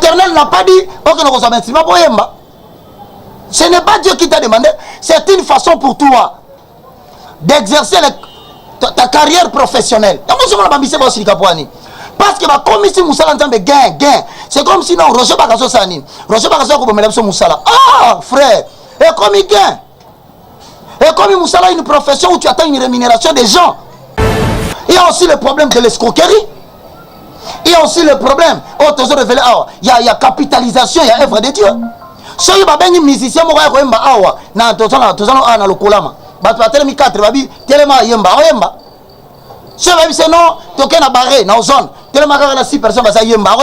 l'Éternel n'a pas dit, ok, nous sommes instruments pour Yemba. Ce n'est pas Dieu qui t'a demandé, c'est une façon pour toi d'exercer ta carrière professionnelle. Parce que comme si Moussala entendait gain. C'est comme si non, Roger Bakasso Sani. Roger Bakasso comme Moussala. Ah, frère, et comme il gagne. Et comme Moussala a une profession où tu attends une rémunération des gens. Il y a aussi le problème de l'escroquerie. Il y a aussi le problème. Oh, tu as révélé, il y a capitalisation, il y a œuvre de Dieu. Si tu as un musicien, tu as un lokolama. Tu as tellement 4, tellement yemba. Si tu as non, tu as un barré, dans zone. Tellement 6 personnes, tu as yemba.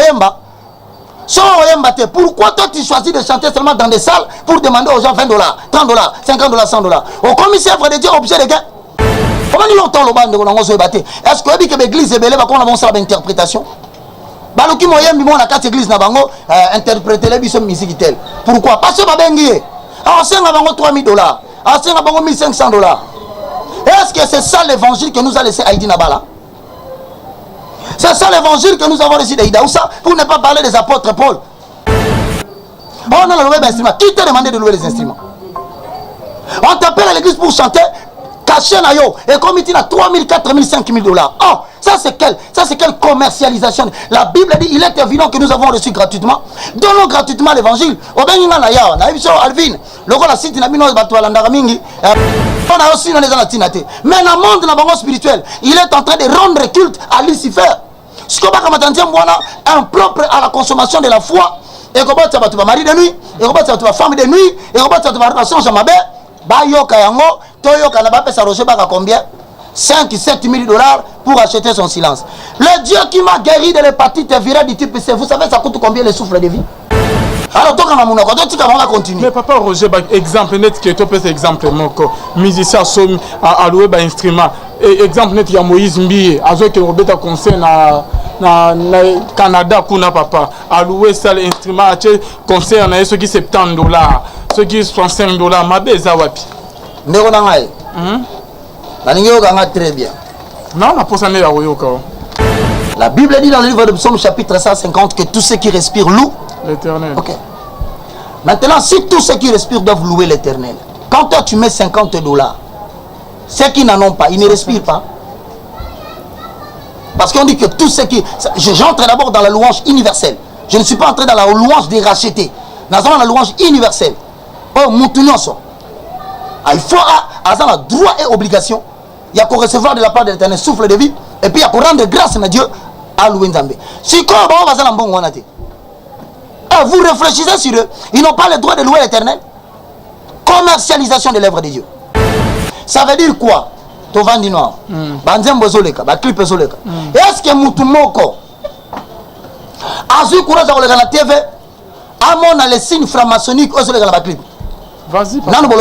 Pourquoi toi tu choisis de chanter seulement dans des salles pour demander aux gens $20, $30, $50, $100? Au commissaire de Dieu, objet de gain. Comment nous longtemps le bande de est-ce que l'église est belle, qu'on a bon ça l'interprétation? Baluki moyen bi mona kati église na bango interpréter les biso musique tel. Pourquoi? Parce que babengi. Alors c'est na bango $3000. Alors c'est na bango $1500. Est-ce que c'est ça l'évangile que nous a laissé Haïdi Nabala? C'est ça l'évangile que nous avons reçu d'Aïda Oussa pour ne pas parler des apôtres Paul. On a loué les instruments. Qui t'a demandé de louer les instruments? On t'appelle à l'église pour chanter. Caché na yo. Et comme il dit, 3 000, 4 000, 5 000 $. Oh, ça c'est quelle commercialisation? La Bible dit, il est évident que nous avons reçu gratuitement. Donnons gratuitement l'évangile. On Alvin. Le site n'a on a aussi dans les anatinate. Mais dans le monde spirituel, il est en train de rendre culte à Lucifer. Ce qu'on va impropre à la consommation de la foi. Et comment tu vas marier de nuit, et comment tu vas femme de nuit, et comment tu vas relation jamais. Bayoka yango, toyoka na ba pesa rocher baka combien? 5 7 000 $ pour acheter son silence. Le Dieu qui m'a guéri de l'hépatite virale du type C, vous savez ça coûte combien le souffle de vie? Alors toi quand on va continuer. Mais papa Roger, exemple net qui est top exemple moko musicien somme à louer ba instrument. Exemple net il y a Moïse Mbiye, azo que Robert concert na Canada kuna papa à louer ça l'instrument à concert na ceux qui $70, ceux qui $65 ma beza wapi. Ndeko na ngai. Na ningo ganga très bien. Non, na posane ya woyoka. La Bible dit dans le livre de Psaume chapitre 150 que tous ceux qui respirent louent l'Éternel. Ok. Maintenant, si tous ceux qui respirent doivent louer l'Éternel, quand toi tu mets $50, ceux qui n'en ont pas, ils ne respirent pas. Parce qu'on dit que tous ceux qui... J'entre d'abord dans la louange universelle. Je ne suis pas entré dans la louange des rachetés. Nous avons la louange universelle. Oh, Moutounioso. Il faut avoir droit et obligation. Il y a qu'à recevoir de la part de l'Éternel souffle de vie. Et puis il y a qu'à rendre grâce à Dieu à louer Nzambe. Si quoi, vous réfléchissez sur eux. Ils n'ont pas le droit de louer l'Éternel. Commercialisation de l'œuvre de Dieu. Ça veut dire quoi? Tovandi noir. Banzembo zoleka, ba clip zoleka. Est-ce que Moutoumoko Azu courage à la TV Amon a les signes francs-maçonniques aux zoleka la clip. Vas-y. Non, bon,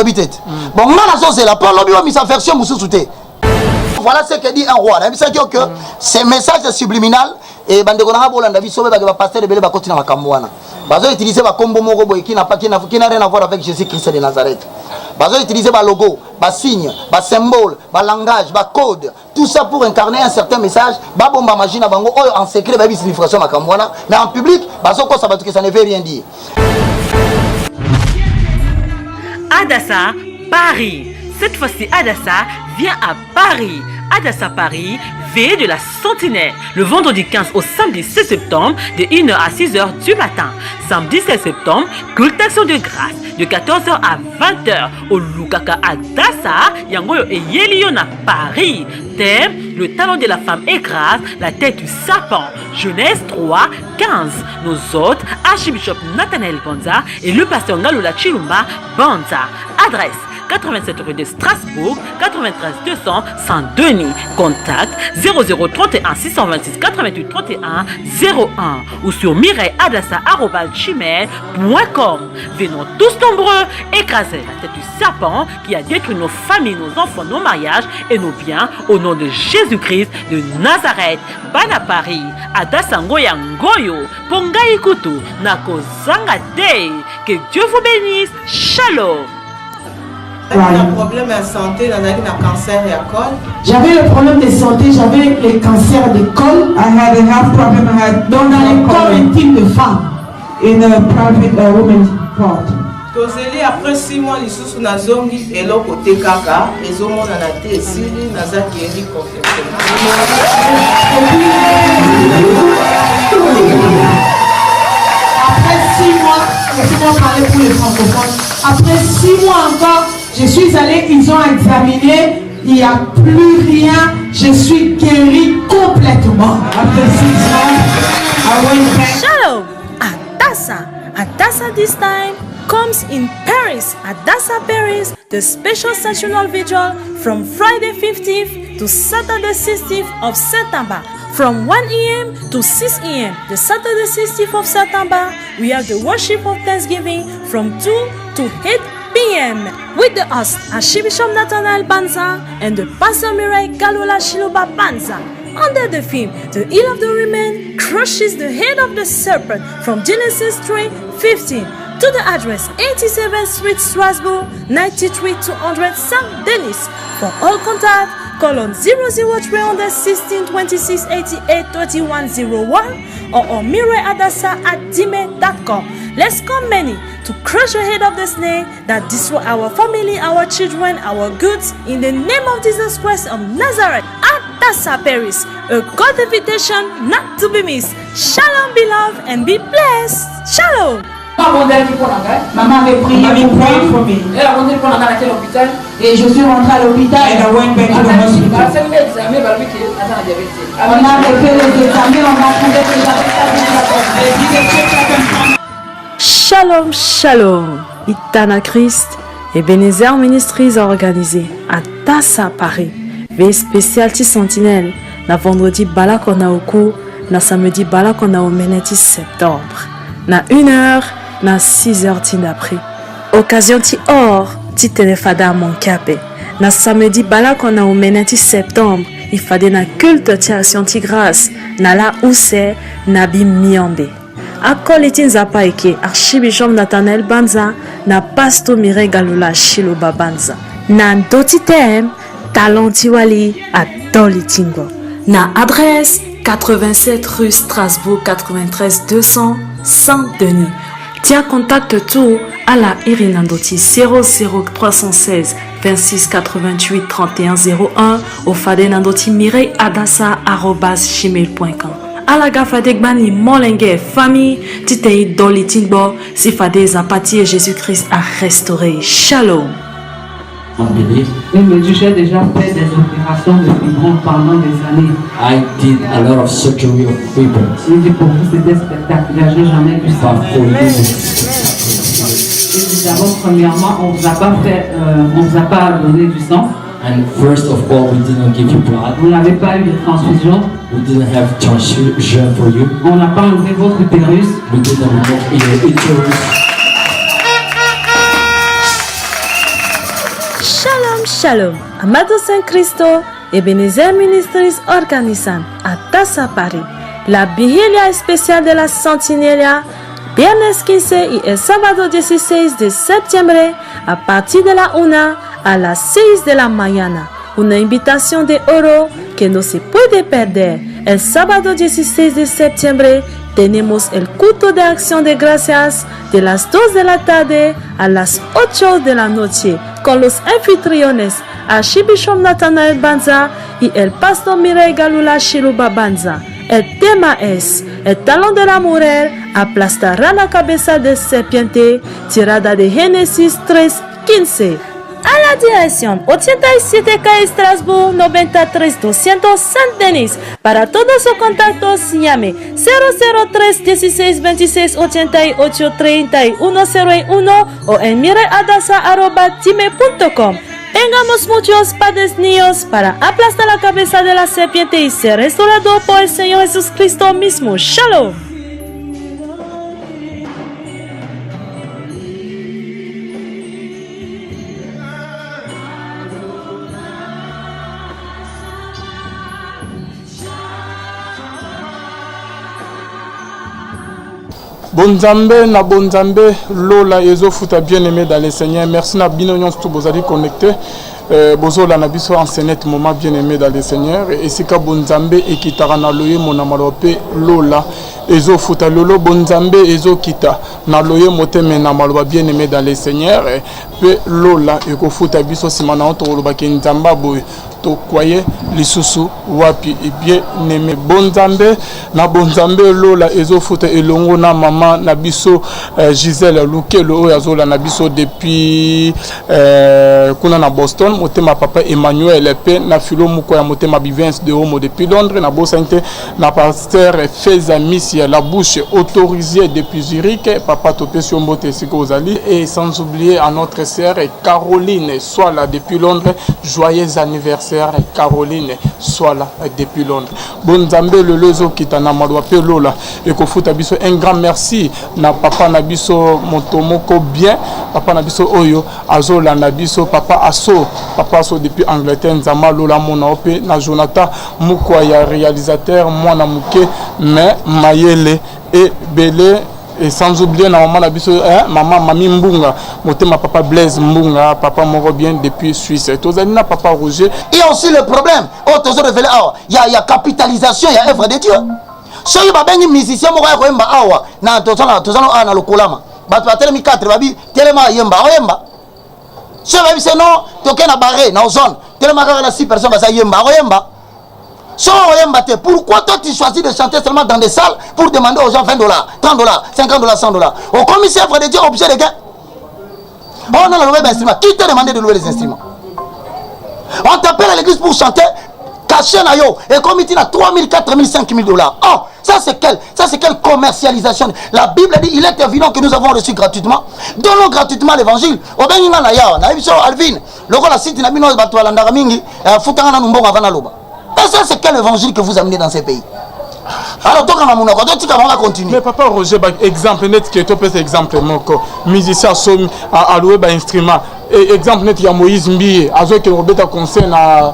bon, c'est la parole de mise en version Moussouté. Voilà ce que dit un roi. Que ces messages subliminal et Bandegona Bolanda Bissome va passer de Bélé Bakoti na Kamwana. Bazo utiliser ba combo moko boy qui n'a rien à voir avec Jésus-Christ de Nazareth. Bazo utiliser ba logo, ba signe, ba symbole, ba langage, ba code, tout ça pour incarner un certain message. Ba bomba machine bango en secret ba signification na Kamwana, mais en public bazo ko ça va que ça ne veut rien dire. Adassa, Paris. Cette fois-ci, Adassa vient à Paris. Adassa Paris, veillée de la Sentinelle, le vendredi 15 au samedi 16 septembre, de 1h à 6h du matin. Samedi 16 septembre, cultation de grâce, de 14h à 20h, au Lukaka Adassa, Yangoyo et Yelion à Paris. Thème, le talent de la femme écrase la tête du serpent. Genèse 3, 15. Nos hôtes, Archbishop Nathanaël Banza et le pasteur Ngalola Chilumba Banza. Adresse 87 rue de Strasbourg, 93 200 Saint-Denis. Contact 0031 626 88 31 01 ou sur mireilleadassa@gmail.com. Venons tous nombreux écraser la tête du serpent qui a détruit nos familles, nos enfants, nos mariages et nos biens au nom de Jésus-Christ de Nazareth. Bana Paris, Adassa Ngoya Ngoyo, Pongai Kutu, Nako Zangate. Que Dieu vous bénisse. Shalom. J'avais un problème de santé, j'avais un cancer et col. J'avais le problème de santé, j'avais le cancer de col. I had a health problem, I had dans le corps intime de femme. in a private women's part. tozeli après 6 mois lisusu nazongi eloko te kaka ezomonana te esili naza guéri complètement. Après 6 mois, laissez-moi parler pour les francophones. Après 6 mois encore, je suis allée, ils ont examiné, il n'y a plus rien, je suis guérie complètement. Après 6 mois, I went back. Shalom! Adassa this time comes in Paris. Adassa Paris, the special sessional vigil from Friday 15th to Saturday 16th of September. From 1 a.m. to 6 a.m. the Saturday 16th of September, we have the worship of Thanksgiving from 2 to 8 p.m. with the host Archbishop Nathanael Banza and the Pastor Mirai Galula Shiloba Banza. Under the theme, the heel of the woman crushes the head of the serpent from Genesis 3:15 to the address 87th Street, Strasbourg, 93-200 Saint-Denis. For all contact, call on 00316 26 88 3101 or on miraiadassa@gmail.com. Let's come many to crush the head of the snake that destroy our family, our children, our goods in the name of Jesus Christ of Nazareth. Adassa Paris, a God invitation not to be missed. Shalom, beloved, and be blessed. Shalom. Maman avait prié pour moi. Et je suis rentrée à l'hôpital. On a fait les examens, on a trouvé que j'avais. Shalom, shalom. Itana Christ et Ebenezer Ministries organisé à Adassa Paris. Veille spéciale ti sentinelle. Na vendredi balakona au cours. Na samedi balakona au meneti septembre. Na 1h. Na 6h ti d'après. Occasion ti or. Ti telefada mankape. Na samedi balakona au meneti septembre. Il fallait na culte ti action ti grâce. Na la ousse. Na bi miambe. Akol etin zapa eke Archbishop Nathanael Banza na Pastor Mirai Galula Shiloba Banza. Na ndoti tem talenti wali a Dolitingo. Na adresse 87 rue Strasbourg 93 200 Saint-Denis. Tiens contact tout à la Irina Ndoti 00316 26 88 31 01 au Fade Nandoti Mirai Adassa @gmail.com. À la gafa degbani molenge famille titei dolitingbo si fade zapati et Jésus-Christ a restauré. Shalom. Unbelief. Oui, mais j'ai déjà fait des opérations de fibrome pendant des années. I did a lot of surgery of fibroids. Je dis pour vous c'était spectaculaire, j'ai jamais vu ça. But for you, Évidemment, premièrement, on vous a pas donné du sang. and first of all, we didn't give you blood. Vous n'avez pas eu de transfusion. We didn't have transfusion for you. On n'a pas enlevé votre utérus. We didn't remove your uterus. Shalom, shalom. Amado Saint Cristo, Ebenezer Ministries organizan a Adassa Paris la vigilia especial de la Santinelia, viernes 15 y el sábado 16 de septiembre a partir de la 1 a las 6 de la mañana. Una invitación de oro que no se puede perder. El sábado 16 de septiembre tenemos el culto de acción de gracias de las 2 de la tarde a las 8 de la noche con los anfitriones Archbishop Nathanael Banza y el Pastor Mirai Galula Shiloba Banza. El tema es: el talón de la mujer aplastará la cabeza de serpiente, tirada de Génesis 3:15. A la dirección 87 calle Strasbourg 93 200 Saint-Denis. Para todos sus contactos llame 003 16 26 88 31 01 o en miraiadassa@gmail.com. Tengamos muchos padres niños para aplastar la cabeza de la serpiente y ser restaurado por el Señor Jesucristo mismo. Shalom. Bonzambe na bonzambe lola ezo futa bien aimé dans le Seigneur. Merci na bino nyonso to bozali connecté. bozola na biso enseigner moment bien aimé dans le Seigneur et sika bonzambe ekitara na loye mona malope lola ezo futa lolo bonzambe ezo kita na loye moteme na maloba bien aimé dans le Seigneur pe lola eko futa biso simana on to loba ke nzamba boy to croyez lisusu wapi et bien aimé bonzambe na bonzambe lola ezo futa elongo na mama na biso Gisèle Lukelo oyo azola na biso depuis kuna na Boston motema papa Emmanuel pe na filo muko ya motema Bivens de Homo depuis Londres na bosante na pasteur Feza Missia la bouche autorisée depuis Zurich papa topé sur mbote siko ozali et sans oublier à notre sœur Caroline soit là depuis Londres joyeux anniversaire Caroline soit là depuis Londres bonzambe le lezo kitana malwa pe lola et ko futa biso un grand merci na papa na biso motomoko bien papa na biso oyo azola na biso papa aso depuis Angleterre nzama lola mona ope na Jonathan mukwa ya réalisateur mwana muke mais mayele et belé et sans oublier na maman na biso maman mami Mbunga motema papa Blaise Mbunga papa moko bien depuis Suisse tozali na papa Roger. Il y a aussi le problème toujours révélé il y a capitalisation il y a œuvre de Dieu soki babengi musicien moko ya koyemba awa na tozana na lokolama bato batelemi 4 babi telema yemba oyemba so babi se non toke na barré na zone telema kaka na 6 personnes basa yemba oyemba so oyemba te pourquoi toi tu choisis de chanter seulement dans des salles pour demander aux gens $20 $30 $50 $100 au commissaire œuvre de Dieu objet de gain on a loué l'instrument qui t'a demandé de louer les instruments on t'appelle à l'église pour chanter caché na yo et comme il dit na 3 000 4 000 5 000 $. Oh ça c'est quelle commercialisation. La Bible dit il est évident que nous avons reçu gratuitement. Donnons gratuitement l'évangile. Obenga na ya na biso Alvin loko la site na bino bato balandaka mingi futanga na numbonga vana loba. Et ça c'est quel évangile que vous amenez dans ces pays? Alors toi quand on va continuer. Mais papa Roger exemple net qui est top exemple moko musicien somi a loué ba instrument et exemple net ya Moïse Mbiye azo ke robeta concert na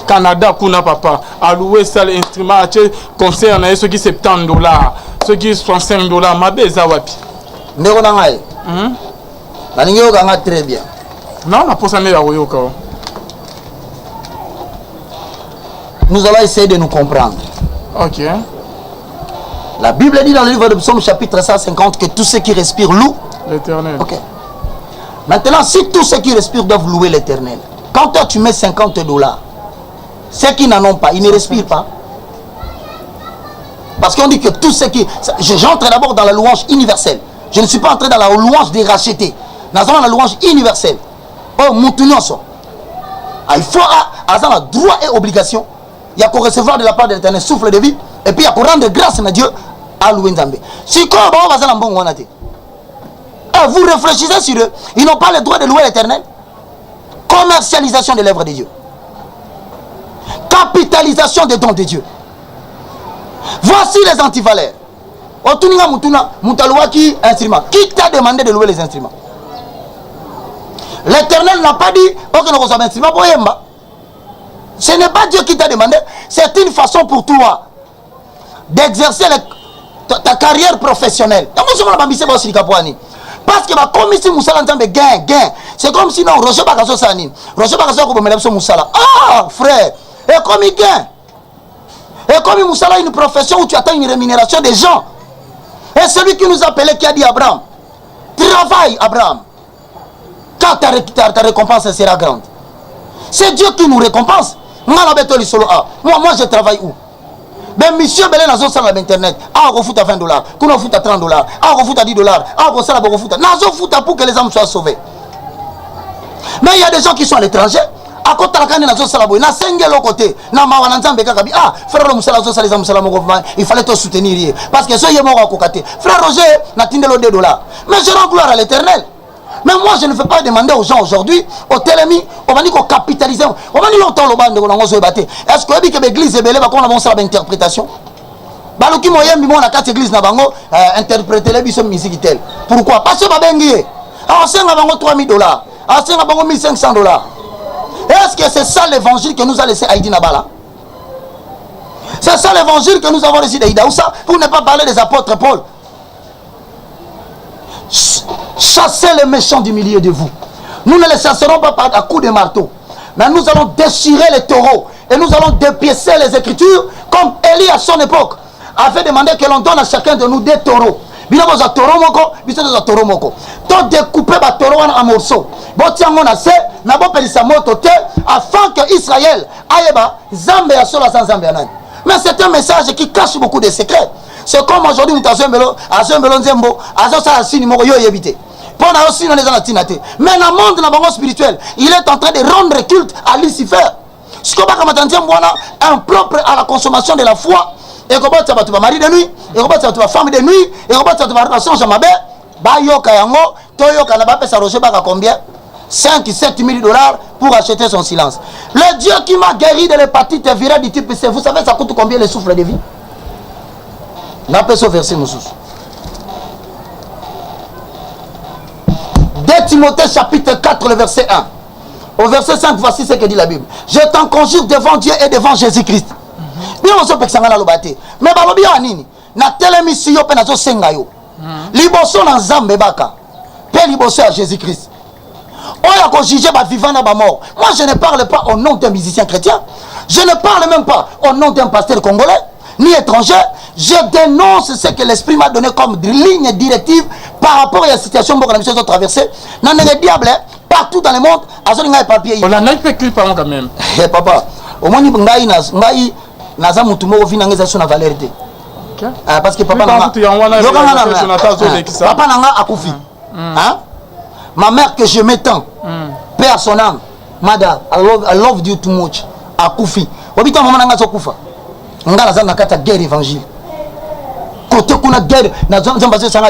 Canada kuna papa a loué ça l'instrument a concert na ceux qui $70 ceux qui $65 mabeza wapi ndeko na ngai na ningi okanga très bien non na posa ne ya oyoka. Nous allons essayer de nous comprendre. Ok. La Bible dit dans le livre de Psaume chapitre 150 que tous ceux qui respirent louent l'Éternel. Ok. Maintenant, si tous ceux qui respirent doivent louer l'Éternel, quand toi tu mets $50, ceux qui n'en ont pas, ils ne respirent pas. Parce qu'on dit que tous ceux qui... J'entre d'abord dans la louange universelle. Je ne suis pas entré dans la louange des rachetés. Nous avons la louange universelle. Oh, Moutounioso. Il faut avoir droit et obligation. Il y a qu'à recevoir de la part de l'Éternel souffle de vie et puis il y a qu'à rendre grâce à Dieu à louer Nzambé. Si vous réfléchissez sur eux, ils n'ont pas le droit de louer l'Éternel. Commercialisation de l'œuvre de Dieu. Capitalisation des dons de Dieu. Voici les antivaleurs. Qui t'a demandé de louer les instruments? L'Éternel n'a pas dit ok, nous recevons un instrument pour Yemba. Ce n'est pas Dieu qui t'a demandé, c'est une façon pour toi d'exercer ta carrière professionnelle. Parce que comme si Moussala Nzambe gain, c'est comme si non, Roger Bakaso Sani, Roger Bakaso Kobomelabso Moussala. Ah frère, et comme il gagne, et comme Moussala une profession où tu attends une rémunération des gens. Et celui qui nous appelait, qui a dit Abraham, travaille Abraham, car ta récompense sera grande. C'est Dieu qui nous récompense. Moi je travaille où? Ben monsieur Belé nazo sala internet. Ah on fout à $20, qu'on fout à $30, ah on fout à $10, ah on sala on fout à nazo fout pour que les âmes soient sauvées. Mais il y a des gens qui sont à l'étranger. À côté de la canne nazo sala boy, na sengé l'autre côté. Na mawana nzambe kakabi. Ah frère Moussala zo sala Moussala moko, il fallait te soutenir parce que ce yé moko kokate. Frère Roger na tindelo $2. Mais je rends gloire à l'Éternel. Mais moi, je ne veux pas demander aux gens aujourd'hui, au télémi, on va dire qu'on capitalise. On va dire longtemps le bande de l'église. Est-ce que l'église est belle, on a une interprétation? Baloki moyen, on a 4 églises, interpréter les bisous musique tel. Pourquoi? Parce que Babengi, on sait $3 000, on sait $1 500. Est-ce que c'est ça l'évangile que nous a laissé Haïdi Nabala? C'est ça l'évangile que nous avons reçu d'Aïda Oussa, pour ne pas parler des apôtres Paul. Chassez les méchants du milieu de vous. Nous ne les chasserons pas à coups de marteau. Mais nous allons déchirer les taureaux. Et nous allons dépiécer les Écritures comme Élie à son époque avait demandé que l'on donne à chacun de nous des taureaux. Bino boza taureau moko, biso boza taureau moko. To découper ba taureau en morceaux. Bo tiango na se, na bo pelisa moto te afin que Israël ayeba Zambe ya sola sans Zambe nani. Mais c'est un message qui cache beaucoup de secrets. C'est comme aujourd'hui nous azembelo nzembo, azosa sini moko yo yebite. Pendant aussi dans les anatinate. Mais dans le monde dans le spirituel, il est en train de rendre culte à Lucifer. Ce qu'on va impropre à la consommation de la foi. Et qu'on va te mari de nuit, et qu'on va te femme de nuit, et qu'on va te relation jamais. Bah yoka yango, toyoka na ba pesa rocher baka combien? 5-7 000 $ pour acheter son silence. Le Dieu qui m'a guéri de l'hépatite virale du type C, vous savez ça coûte combien le souffle de vie? N'a pas ce verset nous. 2 Timothée chapitre 4 le verset 1. Au verset 5, voici ce que dit la Bible. Je t'en conjure devant Dieu et devant Jésus-Christ. Bien on se peut que ça va l'obate. Mais balobi anini na telemisi yo pe na zo senga yo. Liboso na Nzambe baka. Pe liboso à Jésus-Christ. Oya ko juger ba vivant na ba mort. Moi je ne parle pas au nom d'un musicien chrétien. Je ne parle même pas au nom d'un pasteur congolais ni étranger. Je dénonce ce que l'esprit m'a donné comme ligne directive par rapport à la situation que nous avons traversée. Dans le diable, partout dans le monde, on a des papiers. On a un peu clip quand même. Eh papa, au moins il naza mutu moko vina ngeza sona valeur te. Parce que papa nanga papa nanga akufi. Hein? Ma mère que je m'étends. Père son âme. Mada, I love you too much. Akufi. Obita maman nanga sokufa. Ngala za nakata guerre évangile. Côté kuna guerre, na zamba ça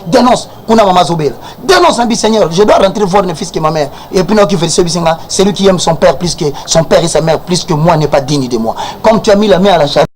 dénonce kuna mama zobela. Dénonce un Seigneur, je dois rentrer voir le fils que ma mère. Et puis non qui fait celui qui aime son père plus que son père et sa mère plus que moi n'est pas digne de moi. Comme tu as mis la main à la charge